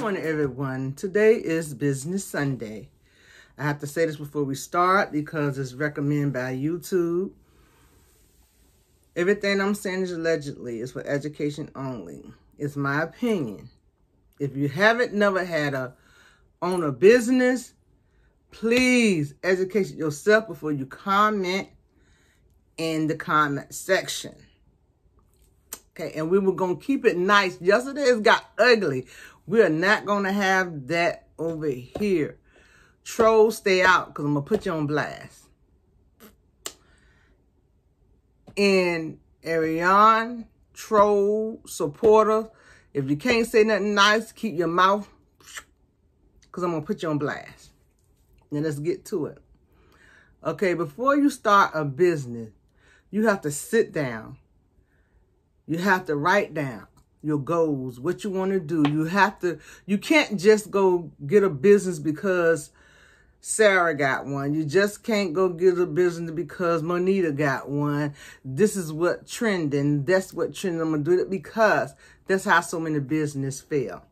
morning, everyone. Today is Business Sunday. I have to say this before we start because it's recommended by YouTube. Everything I'm saying is allegedly. It's for education only. It's my opinion. If you haven't never had own a business, please educate yourself before you comment in the comment section. Okay, and we were going to keep it nice. Yesterday it got ugly. We are not going to have that over here. Trolls, stay out because I'm going to put you on blast. And Ariane, troll, supporter, if you can't say nothing nice, keep your mouth because I'm going to put you on blast. Now let's get to it. Okay, before you start a business, you have to sit down. You have to write down your goals, what you want to do. You can't just go get a business because Sarah got one. You just can't go get a business because Monita got one. This is what trending. That's what trending. I'm going to do it because that's how so many business fail.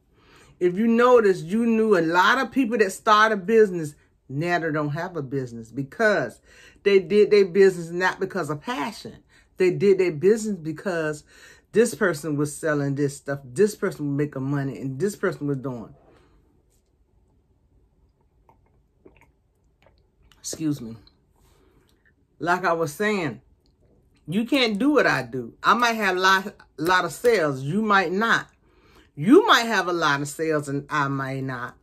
If you notice, you knew a lot of people that start a business now they don't have a business because they did their business not because of passion. They did their business because this person was selling this stuff, this person was making money, and this person was doing. Excuse me. Like I was saying, you can't do what I do. I might have a lot of sales. You might not. You might have a lot of sales and I might not.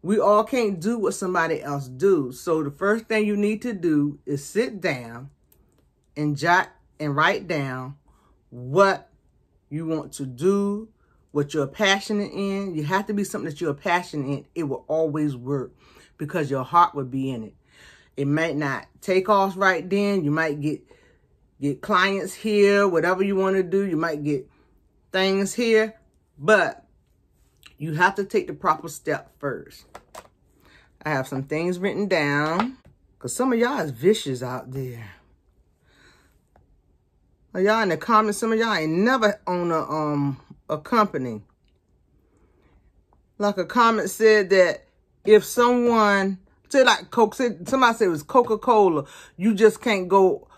We all can't do what somebody else do. So the first thing you need to do is sit down and jot and write down what you want to do, what you're passionate in. You have to be something that you're passionate in. It will always work because your heart will be in it. It might not take off right then. You might get clients here, whatever you want to do. You might get things here, but you have to take the proper step first. I have some things written down because some of y'all is vicious out there. Y'all in the comments, some of y'all ain't never own a company. Like a comment said that if someone, say like Coke, somebody said it was Coca-Cola, you just can't go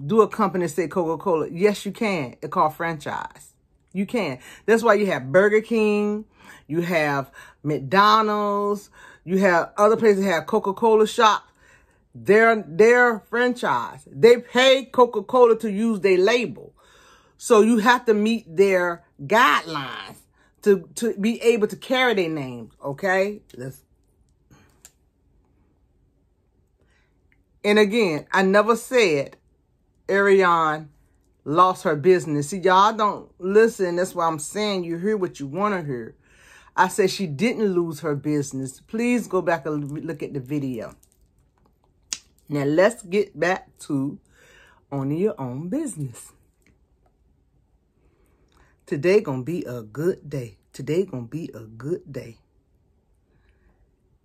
do a company say Coca-Cola. Yes, you can. It's called franchise. You can. That's why you have Burger King, you have McDonald's, you have other places that have Coca-Cola shops. They're franchise. They pay Coca-Cola to use their label. So you have to meet their guidelines to be able to carry their names, okay? And again, I never said Ariane lost her business. See, y'all don't listen. That's why I'm saying you hear what you want to hear. I said she didn't lose her business. Please go back and look at the video. Now, let's get back to owning your own business. Today gonna be a good day. Today gonna be a good day.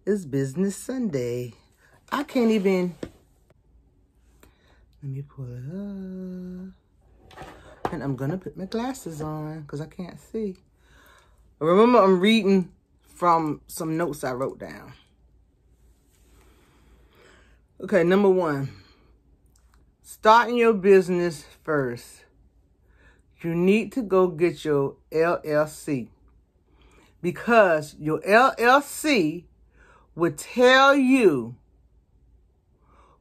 It's Business Sunday. I can't even... Let me pull it up. And I'm gonna put my glasses on because I can't see. Remember, I'm reading from some notes I wrote down. Okay, number one, starting your business first. You need to go get your LLC because your LLC will tell you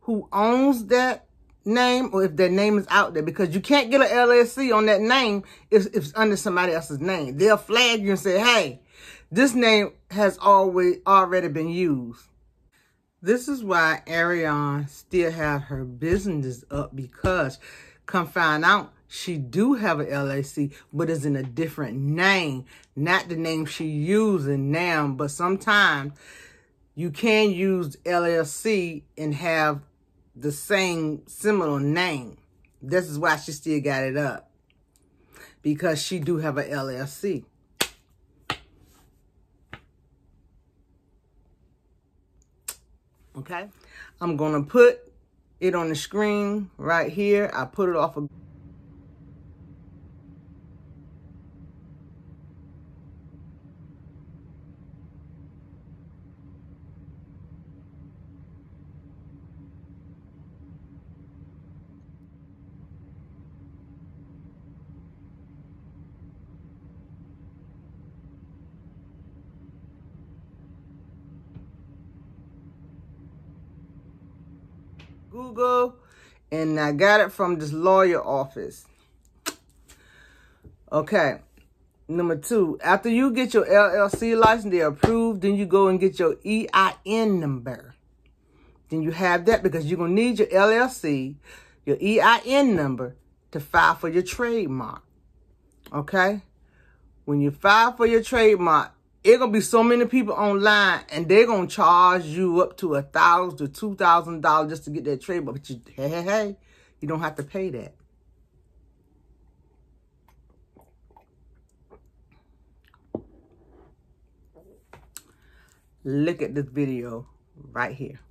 who owns that name or if that name is out there because you can't get an LLC on that name if it's under somebody else's name. They'll flag you and say, hey, this name has already been used. This is why Ariane still have her business up because come find out she do have an LLC, but it's in a different name, not the name she using now. But sometimes you can use LLC and have the same similar name. This is why she still got it up because she do have an LLC. Okay, I'm going to put it on the screen right here. I put it off of Google, and I got it from this lawyer office. Okay. Number 2, after you get your LLC license, they're approved, then you go and get your EIN number. Then you have that because you're going to need your LLC, your EIN number to file for your trademark. Okay? When you file for your trademark, it's going to be so many people online and they're going to charge you up to $1,000 to $2,000 just to get that trademark. But you, hey, you don't have to pay that. Look at this video right here.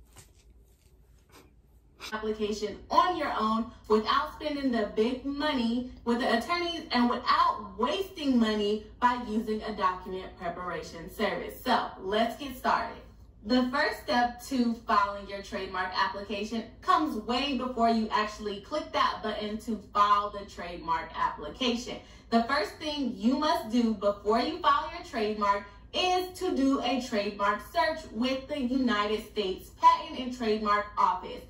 Application on your own without spending the big money with the attorneys and without wasting money by using a document preparation service. So let's get started. The first step to filing your trademark application comes way before you actually click that button to file the trademark application. The first thing you must do before you file your trademark is to do a trademark search with the United States Patent and Trademark Office.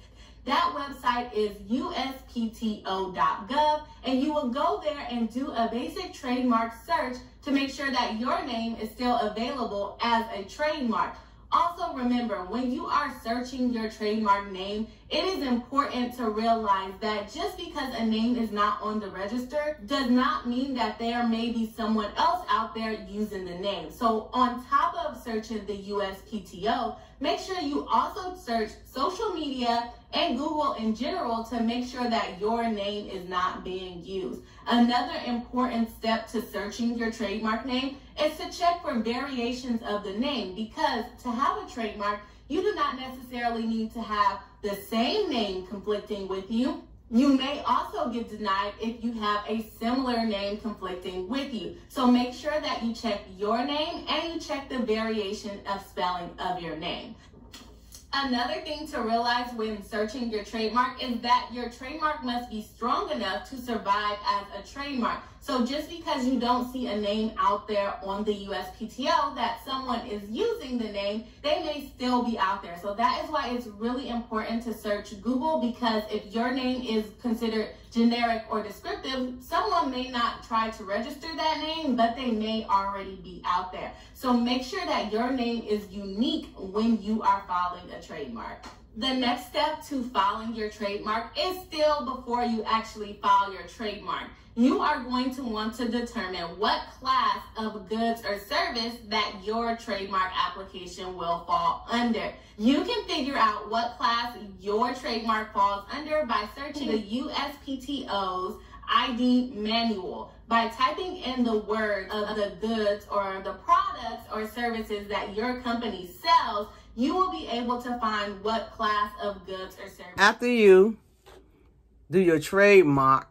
That website is uspto.gov, and you will go there and do a basic trademark search to make sure that your name is still available as a trademark. Also remember, when you are searching your trademark name, it is important to realize that just because a name is not on the register does not mean that there may be someone else out there using the name. So on top of searching the USPTO, make sure you also search social media and Google in general to make sure that your name is not being used. Another important step to searching your trademark name is to check for variations of the name, because to have a trademark, you do not necessarily need to have the same name conflicting with you. You may also get denied if you have a similar name conflicting with you. So make sure that you check your name and you check the variation of spelling of your name. Another thing to realize when searching your trademark is that your trademark must be strong enough to survive as a trademark. So just because you don't see a name out there on the USPTO that someone is using the name, they may still be out there. So that is why it's really important to search Google, because if your name is considered generic or descriptive, someone may not try to register that name, but they may already be out there. So make sure that your name is unique when you are filing a trademark. The next step to filing your trademark is still before you actually file your trademark. You are going to want to determine what class of goods or service that your trademark application will fall under. You can figure out what class your trademark falls under by searching the USPTO's ID manual. By typing in the word of the goods or the products or services that your company sells, you will be able to find what class of goods or services. After you do your trademark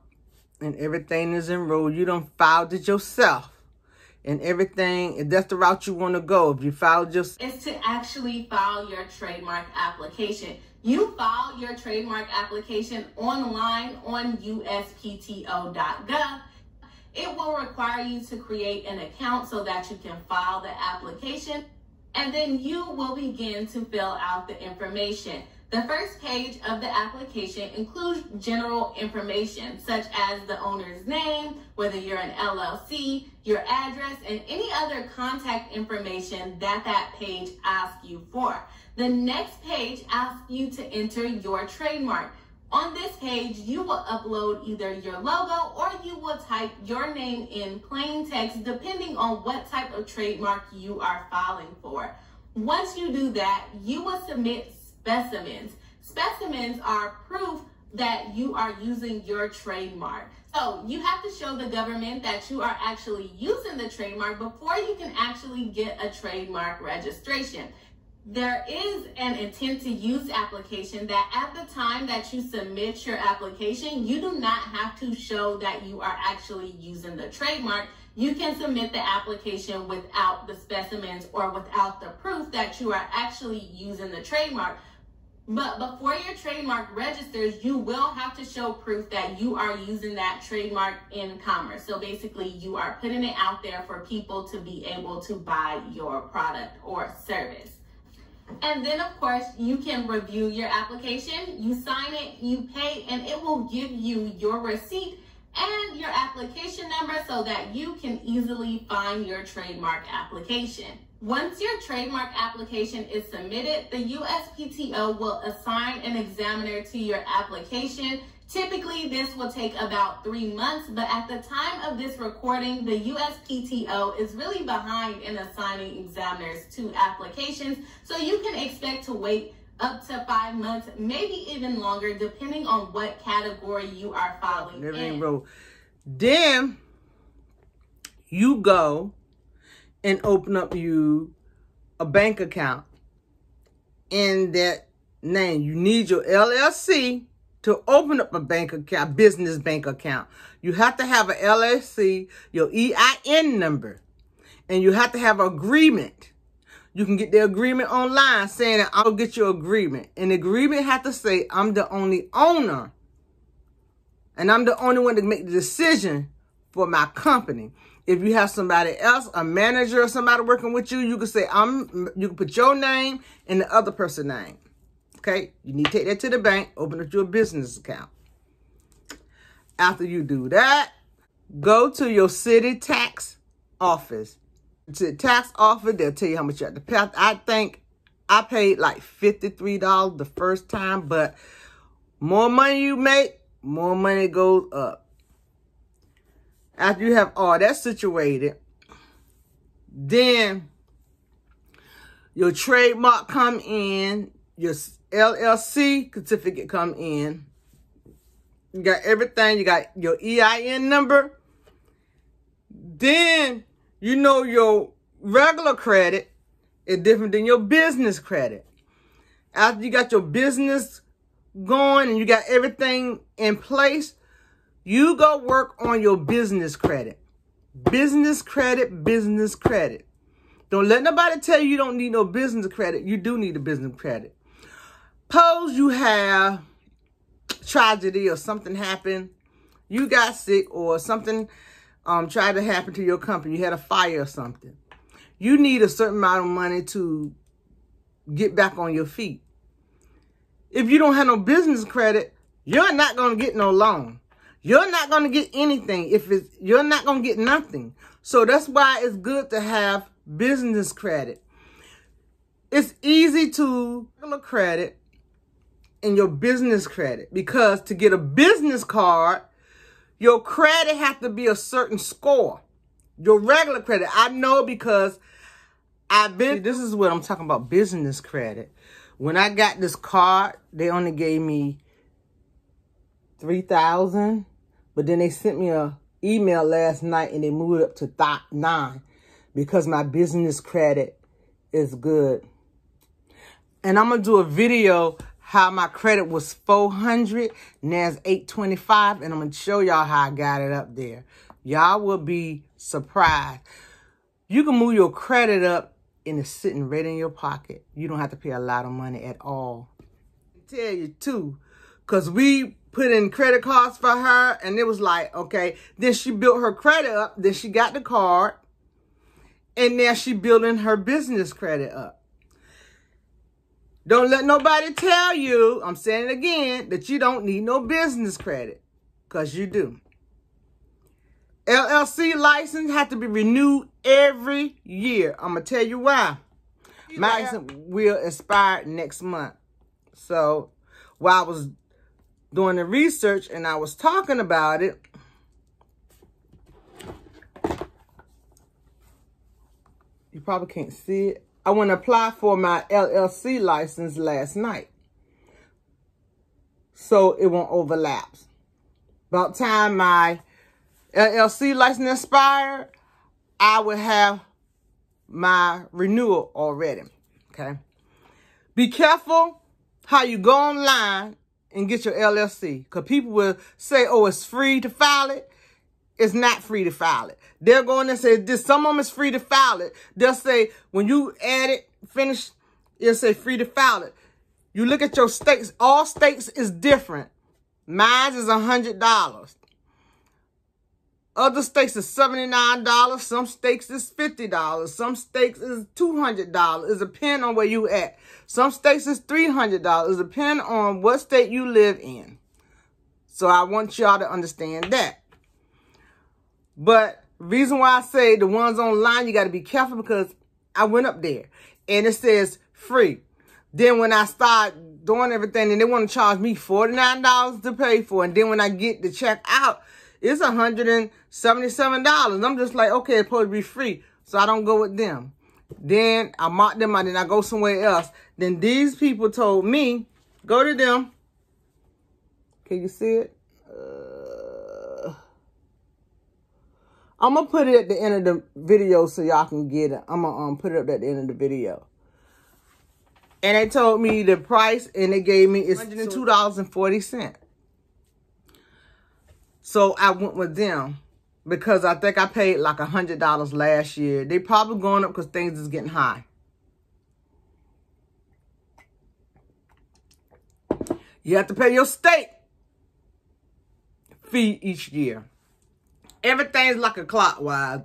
and everything is enrolled, you done filed it yourself and everything, if that's the route you want to go, if you filed yourself, is to actually file your trademark application. You file your trademark application online on uspto.gov. It will require you to create an account so that you can file the application, and then you will begin to fill out the information. The first page of the application includes general information such as the owner's name, whether you're an LLC, your address, and any other contact information that that page asks you for. The next page asks you to enter your trademark. On this page, you will upload either your logo or you will type your name in plain text depending on what type of trademark you are filing for. Once you do that, you will submit specimens. Specimens are proof that you are using your trademark. So you have to show the government that you are actually using the trademark before you can actually get a trademark registration. There is an intent to use application that at the time that you submit your application, you do not have to show that you are actually using the trademark. You can submit the application without the specimens or without the proof that you are actually using the trademark. But before your trademark registers, you will have to show proof that you are using that trademark in commerce. So basically, you are putting it out there for people to be able to buy your product or service. And then, of course, you can review your application, you sign it, you pay, and it will give you your receipt and your application number so that you can easily find your trademark application. Once your trademark application is submitted, the USPTO will assign an examiner to your application. Typically, this will take about 3 months, but at the time of this recording, the USPTO is really behind in assigning examiners to applications, so you can expect to wait up to 5 months, maybe even longer, depending on what category you are filing in. Then you go and open up you a bank account in that name. You need your LLC to open up a bank account, business bank account. You have to have an LLC, your EIN number, and you have to have an agreement. You can get the agreement online saying that I'll get your agreement. And the agreement has to say I'm the only owner and I'm the only one to make the decision for my company. If you have somebody else, a manager or somebody working with you, you can say you can put your name and the other person's name. Okay? You need to take that to the bank, open up your business account. After you do that, go to your city tax office. To the tax office, they'll tell you how much you have to pay. I think I paid like $53 the first time, but more money you make, more money goes up. After you have all that situated, then your trademark come in, your LLC certificate come in. You got everything. You got your EIN number. Then you know your regular credit is different than your business credit. After you got your business going and you got everything in place, you go work on your business credit. Business credit, business credit. Don't let nobody tell you don't need no business credit. You do need a business credit. Suppose you have tragedy or something happened. You got sick or something tried to happen to your company. You had a fire or something. You need a certain amount of money to get back on your feet. If you don't have no business credit, you're not going to get no loan. You're not going to get anything. You're not going to get nothing. So that's why it's good to have business credit. It's easy to get credit in your business credit because to get a business card, your credit has to be a certain score. Your regular credit, I know because this is what I'm talking about, business credit. When I got this card, they only gave me $3,000, but then they sent me an email last night and they moved it up to $9,000 because my business credit is good. And I'm going to do a video how my credit was $400, now it's $825, and I'm going to show y'all how I got it up there. Y'all will be surprised. You can move your credit up and it's sitting right in your pocket. You don't have to pay a lot of money at all. I tell you too, because we put in credit cards for her, and it was like, okay, then she built her credit up, then she got the card, and now she building her business credit up. Don't let nobody tell you, I'm saying it again, that you don't need no business credit, because you do. LLC license has to be renewed every year. I'm going to tell you why. My license will expire next month. So while I was doing the research and I was talking about it, you probably can't see it. I went to apply for my LLC license last night, so it won't overlap. About time my LLC license expired, I will have my renewal already, okay? Be careful how you go online and get your LLC, because people will say, oh, it's free to file it. It's not free to file it. They're going and say, this, some of them is free to file it. They'll say, when you add it, finish, it'll say free to file it. You look at your states. All states is different. Mine is $100. Other steaks is $79. Some steaks is $50. Some steaks is $200. It depends on where you at. Some steaks is $300. It depends on what state you live in. So I want y'all to understand that. But the reason why I say the ones online, you got to be careful because I went up there and it says free. Then when I start doing everything and they want to charge me $49 to pay for it. And then when I get to check out, it's $177. I'm just like, okay, it's supposed to be free. So I don't go with them. Then I mark them out and I go somewhere else. Then these people told me, go to them. Can you see it? I'm going to put it at the end of the video so y'all can get it. I'm going to put it up at the end of the video. And they told me the price and they gave me is $102.40. So I went with them because I think I paid like $100 last year. They probably going up because things is getting high. You have to pay your state fee each year. Everything's like a clockwise.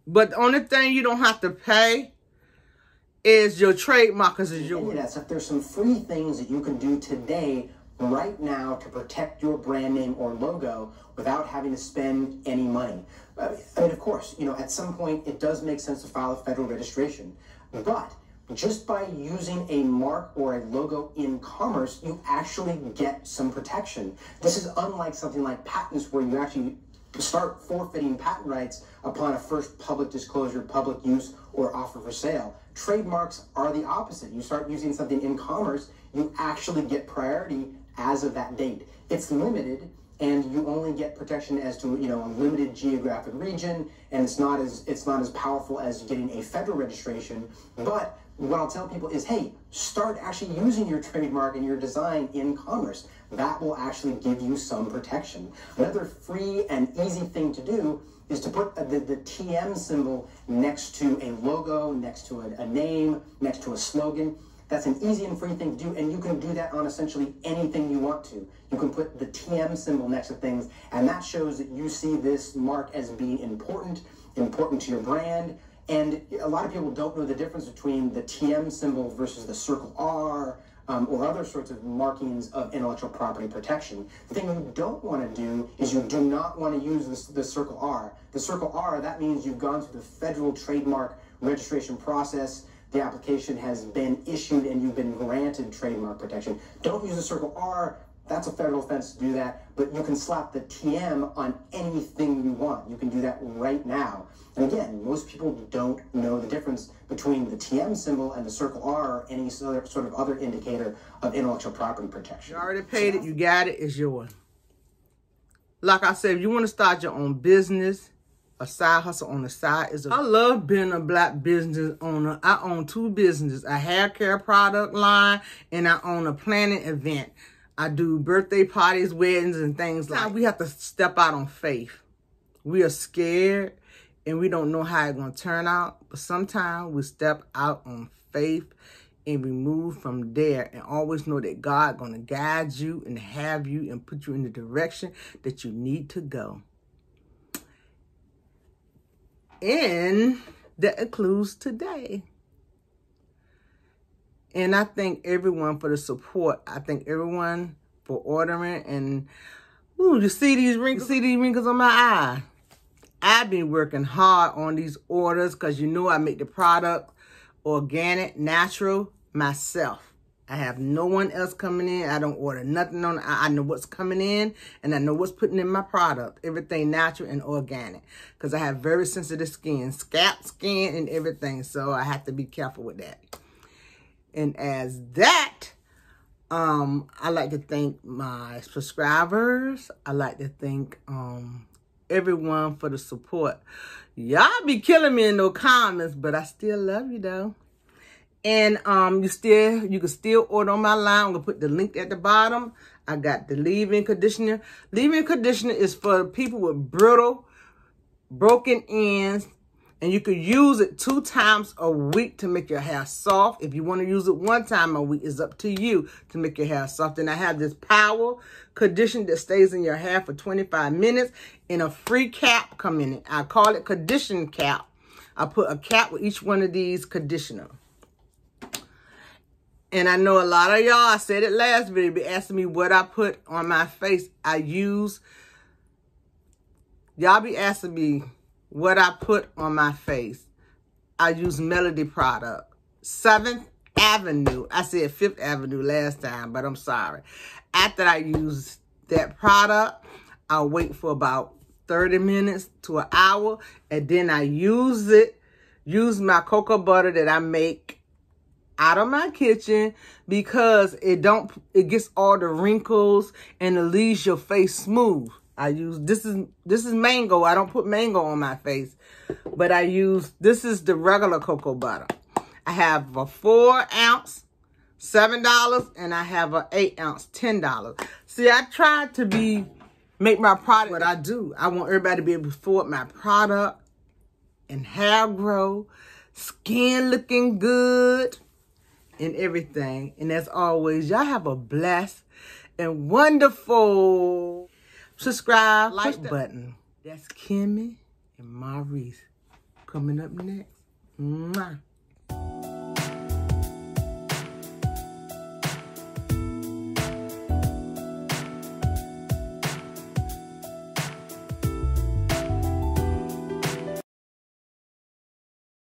But the only thing you don't have to pay is your trademark is yours. Yes, if there's some free things that you can do today, right now, to protect your brand name or logo without having to spend any money. I mean, of course, you know, at some point it does make sense to file a federal registration, but just by using a mark or a logo in commerce, you actually get some protection. This is unlike something like patents where you actually start forfeiting patent rights upon a first public disclosure, public use, or offer for sale. Trademarks are the opposite. You start using something in commerce, you actually get priority as of that date. It's limited, and you only get protection as to, you know, a limited geographic region, and it's not as powerful as getting a federal registration. But what I'll tell people is, hey, start actually using your trademark and your design in commerce. That will actually give you some protection. Another free and easy thing to do is to put the TM symbol next to a logo, next to a name, next to a slogan. That's an easy and free thing to do, and you can do that on essentially anything you want to. You can put the TM symbol next to things, and that shows that you see this mark as being important to your brand. And a lot of people don't know the difference between the TM symbol versus the circle R, or other sorts of markings of intellectual property protection. The thing you don't want to do is you do not want to use the circle R. The circle R, that means you've gone through the federal trademark registration process, the application has been issued, and you've been granted trademark protection. Don't use the circle R. That's a federal offense to do that, but you can slap the TM on anything you want. You can do that right now. And again, most people don't know the difference between the TM symbol and the circle R or any sort of other indicator of intellectual property protection. You already paid it, you got it, it's yours. Like I said, if you want to start your own business, a side hustle on the side is I love being a black business owner. I own 2 businesses, a hair care product line, and I own a planning event. I do birthday parties, weddings, and things like that. We have to step out on faith. We are scared, and we don't know how it's going to turn out. But sometimes we step out on faith, and we move from there, and always know that God going to guide you and have you and put you in the direction that you need to go. And that includes today. And I thank everyone for the support. I thank everyone for ordering. And, ooh, you see these wrinkles on my eye. I've been working hard on these orders because you know I make the product organic, natural, myself. I have no one else coming in. I don't order nothing on. I know what's coming in, and I know what's putting in my product. Everything natural and organic because I have very sensitive skin, scalp skin, and everything. So I have to be careful with that. And as that, I like to thank my subscribers. I like to thank everyone for the support. Y'all be killing me in those comments, but I still love you though. And you can still order on my line. I'm gonna put the link at the bottom. I got the leave-in conditioner. Leave-in conditioner is for people with brittle, broken ends, And you could use it 2 times a week to make your hair soft. If you want to use it 1 time a week, it's up to you to make your hair soft. And I have this power conditioner that stays in your hair for 25 minutes. And a free cap come in it. I call it condition cap. I put a cap with each one of these conditioner. And I know a lot of y'all, I said it last video, be asking me what I put on my face. Y'all be asking me what I put on my face. I use Melody product. 7th Avenue. I said 5th Avenue last time, but I'm sorry. After I use that product, I'll wait for about 30 minutes to an hour, and then I use my cocoa butter that I make out of my kitchen, because it gets all the wrinkles and it leaves your face smooth. I use, this is mango. I don't put mango on my face, but this is the regular cocoa butter. I have a 4 ounce, $7, and I have an 8 ounce, $10. See, I tried to make my product what I do. I want everybody to be able to afford my product and hair grow, skin looking good, and everything. And as always, y'all have a blessed and wonderful subscribe, like button. That's Kimmy and Maurice coming up next. Mwah.